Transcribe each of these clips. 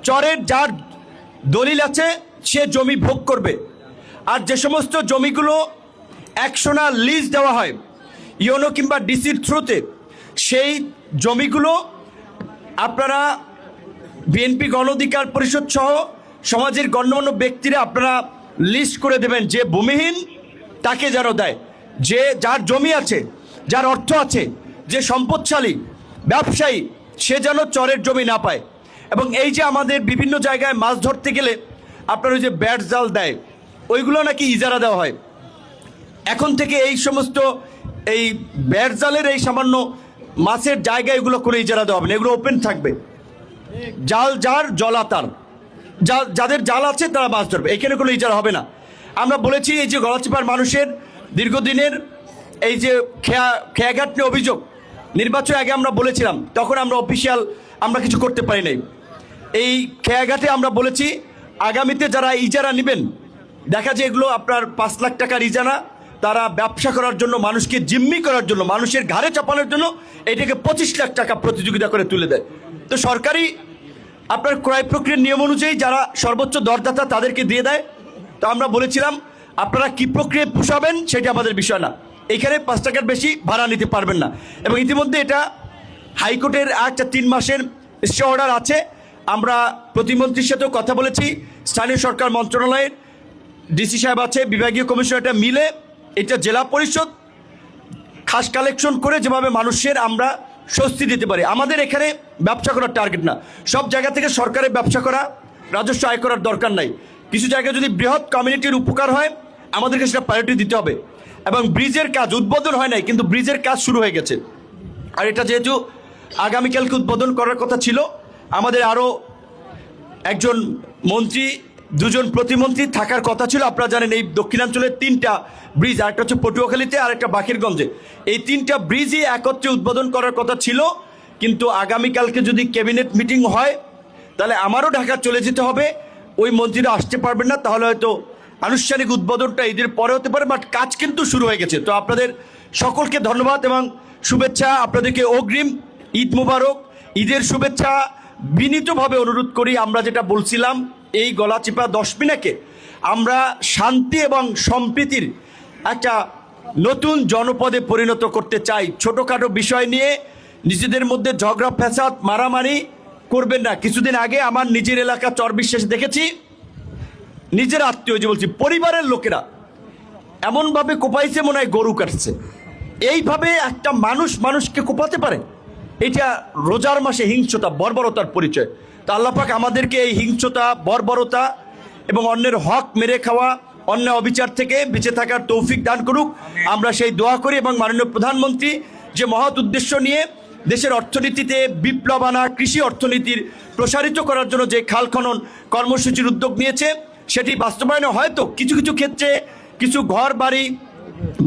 চরের যার দলিল আছে সে জমি ভোগ করবে। আর যে সমস্ত জমিগুলো একশোনা লিজ দেওয়া হয় ইউনো কিংবা ডিসির থ্রুতে, সেই জমিগুলো আপনারা বিএনপি গণ অধিকার পরিষদ সহ সমাজের গণ্যমান্য ব্যক্তিরা আপনারা লিস্ট করে দেবেন যে ভূমিহীন তাকে যেন দেয়, যে যার জমি আছে, যার অর্থ আছে, যে সম্পদশালী ব্যবসায়ী, সে যেন চরের জমি না পায়। এবং এই যে আমাদের বিভিন্ন জায়গায় মাছ ধরতে গেলে আপনার ওই যে ব্যাট জাল দেয়, ওইগুলো নাকি ইজারা দেওয়া হয়। এখন থেকে এই সমস্ত এই ব্যাট জালের এই সামান্য মাছের জায়গা এগুলো করে ইজারা দেওয়া হবে না, এগুলো ওপেন থাকবে। জাল যার জলা তার, যাদের জাল আছে তারা মাছ ধরবে, এখানে কোনো ইজারা হবে না। আমরা বলেছি এই যে গলাচিপার মানুষের দীর্ঘদিনের এই যে খেয়াঘাট নিয়ে অভিযোগ, নির্বাচন আগে আমরা বলেছিলাম, তখন আমরা অফিসিয়াল আমরা কিছু করতে পারি নাই। এই খেয়াঘাটে আমরা বলেছি আগামীতে যারা ইজারা নেবেন, দেখা যায় এগুলো আপনার 5 লাখ টাকার ইজারা, তারা ব্যবসা করার জন্য, মানুষকে জিম্মি করার জন্য, মানুষের ঘাড়ে চাপানোর জন্য এটাকে 25 লাখ টাকা প্রতিযোগিতা করে তুলে দেয়। তো সরকারি আপনার ক্রয় প্রক্রিয়ার নিয়ম অনুযায়ী যারা সর্বোচ্চ দরদাতা তাদেরকে দিয়ে দেয়। তো আমরা বলেছিলাম আপনারা কি প্রক্রিয়া পোষাবেন সেটা আমাদের বিষয় না, এখানে 5 টাকার বেশি ভাড়া নিতে পারবেন না। এবং ইতিমধ্যে এটা হাইকোর্টের একটা 3 মাসের স্টে অর্ডার আছে। আমরা প্রতিমন্ত্রীর সাথেও কথা বলেছি, স্থানীয় সরকার মন্ত্রণালয়ের ডিসি সাহেব আছে, বিভাগীয় কমিশনারটা মিলে এটা জেলা পরিষদ খাস কালেকশন করে যেভাবে মানুষের আমরা স্বস্তি দিতে পারি। আমাদের এখানে ব্যবসা করার টার্গেট না, সব জায়গা থেকে সরকারের ব্যবসা করা, রাজস্ব আয় করার দরকার নাই। কিছু জায়গায় যদি বৃহৎ কমিউনিটির উপকার হয় আমাদেরকে সেটা প্রায়োরিটি দিতে হবে। এবং ব্রিজের কাজ উদ্বোধন হয় নাই, কিন্তু ব্রিজের কাজ শুরু হয়ে গেছে। আর এটা যেহেতু আগামীকালকে উদ্বোধন করার কথা ছিল, আমাদের আরও একজন মন্ত্রী, 2 জন প্রতিমন্ত্রী থাকার কথা ছিল। আপনারা জানেন এই দক্ষিণাঞ্চলের 3টা ব্রিজ, আরেকটা হচ্ছে পটুয়াখালীতে আর একটা বাকেরগঞ্জে, এই 3টা ব্রিজই একত্রে উদ্বোধন করার কথা ছিল। কিন্তু আগামীকালকে যদি ক্যাবিনেট মিটিং হয় তাহলে আমারও ঢাকা চলে যেতে হবে, ওই মন্ত্রীরা আসতে পারবেন না, তাহলে হয়তো আনুষ্ঠানিক উদ্বোধনটা ঈদের পরে হতে পারে, বাট কাজ কিন্তু শুরু হয়ে গেছে। তো আপনাদের সকলকে ধন্যবাদ এবং শুভেচ্ছা, আপনাদেরকে অগ্রিম ঈদ মোবারক, ঈদের শুভেচ্ছা। বিনীতভাবে অনুরোধ করি, আমরা যেটা বলছিলাম এই গলাচিপা 10 মিনাকে আমরা শান্তি এবং সম্প্রীতির একটা নতুন জনপদে পরিণত করতে চাই। ছোটোখাটো বিষয় নিয়ে নিজেদের মধ্যে ঝগড়া ফ্যাসাদ মারামারি করবেন না। কিছুদিন আগে আমার নিজের এলাকা চরবিশ্বাসে দেখেছি, নিজের আত্মীয়, যে বলছি পরিবারের লোকেরা এমনভাবে কোপাইছে মনে হয় গরু কাটছে। এইভাবে একটা মানুষ মানুষকে কোপাতে পারে? এটা রোজার মাসে হিংস্রতা, বর্বরতার পরিচয়। তো আল্লাহ পাক আমাদেরকে এই হিংস্রতা, বর্বরতা এবং অন্যের হক মেরে খাওয়া, অন্যায় অবিচার থেকে বেঁচে থাকার তৌফিক দান করুক, আমরা সেই দোয়া করি। এবং মাননীয় প্রধানমন্ত্রী যে মহৎ উদ্দেশ্য নিয়ে দেশের অর্থনীতিতে বিপ্লব আনা, কৃষি অর্থনীতির প্রসারিত করার জন্য যে খাল খনন কর্মসূচির উদ্যোগ নিয়েছে, সেটি বাস্তবায়নে হয়তো কিছু কিছু ক্ষেত্রে কিছু ঘর বাড়ি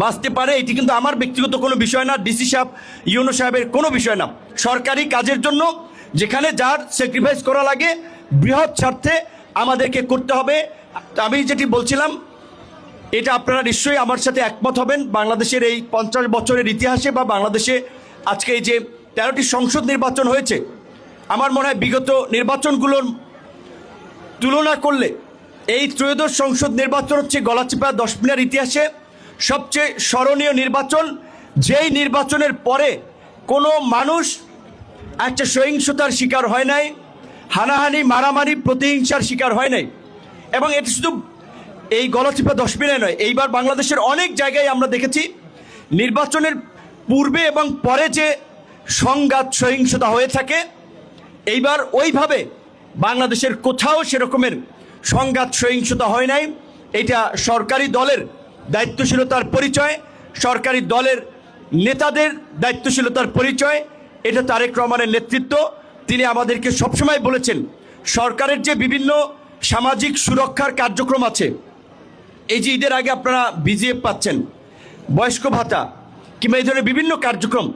বাঁচতে পারে। এটি কিন্তু আমার ব্যক্তিগত কোনো বিষয় না, ডিসি সাহেব, ইউনো সাহেবের কোনো বিষয় না। সরকারি কাজের জন্য যেখানে যার স্যাক্রিফাইস করা লাগে বৃহৎ স্বার্থে আমাদেরকে করতে হবে। আমি যেটি বলছিলাম এটা আপনারা নিশ্চয়ই আমার সাথে একমত হবেন। বাংলাদেশের এই 50 বছরের ইতিহাসে বা বাংলাদেশে আজকে এই যে 13টি সংসদ নির্বাচন হয়েছে, আমার মনে হয় বিগত নির্বাচনগুলোর তুলনা করলে এই ত্রয়োদশ সংসদ নির্বাচন হচ্ছে গলাচিপা 10 মিনার ইতিহাসে সবচেয়ে স্মরণীয় নির্বাচন, যেই নির্বাচনের পরে কোনো মানুষ একটা সহিংসতার শিকার হয় নাই, হানাহানি মারামারি প্রতিহিংসার শিকার হয় নাই। এবং এটা শুধু এই গলাচিপা 10 মিনায় নয়, এইবার বাংলাদেশের অনেক জায়গায় আমরা দেখেছি নির্বাচনের পূর্বে এবং পরে যে সংঘাত সহিংসতা হয়ে থাকে, এইবার ওইভাবে বাংলাদেশের কোথাও সেরকমের সংঘাত সহিংসতা হয় নাই। এটা সরকারি দলের দায়িত্বশীলতার পরিচয়, সরকারি দলের নেতাদের দায়িত্বশীলতার পরিচয়। এটা তারেক রহমানের নেতৃত্ব, তিনি আমাদেরকে সবসময় বলেছেন সরকারের যে বিভিন্ন সামাজিক সুরক্ষার কার্যক্রম আছে, এই যে ঈদের আগে আপনারা বিজিএফ পাচ্ছেন, বয়স্ক ভাতা কিংবা এই ধরনের বিভিন্ন কার্যক্রম,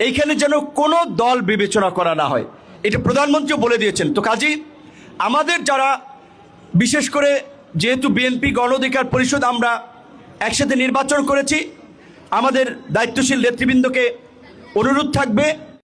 এইখানে যেন কোনো দল বিবেচনা করা না হয়, এটা প্রধানমন্ত্রীও বলে দিয়েছেন। তো কাজী আমাদের যারা বিশেষ করে যেহেতু বিএনপি গণ অধিকার পরিষদ আমরা একসাথে নির্বাচন করেছি, আমাদের দায়িত্বশীল নেতৃবৃন্দকে অনুরোধ থাকবে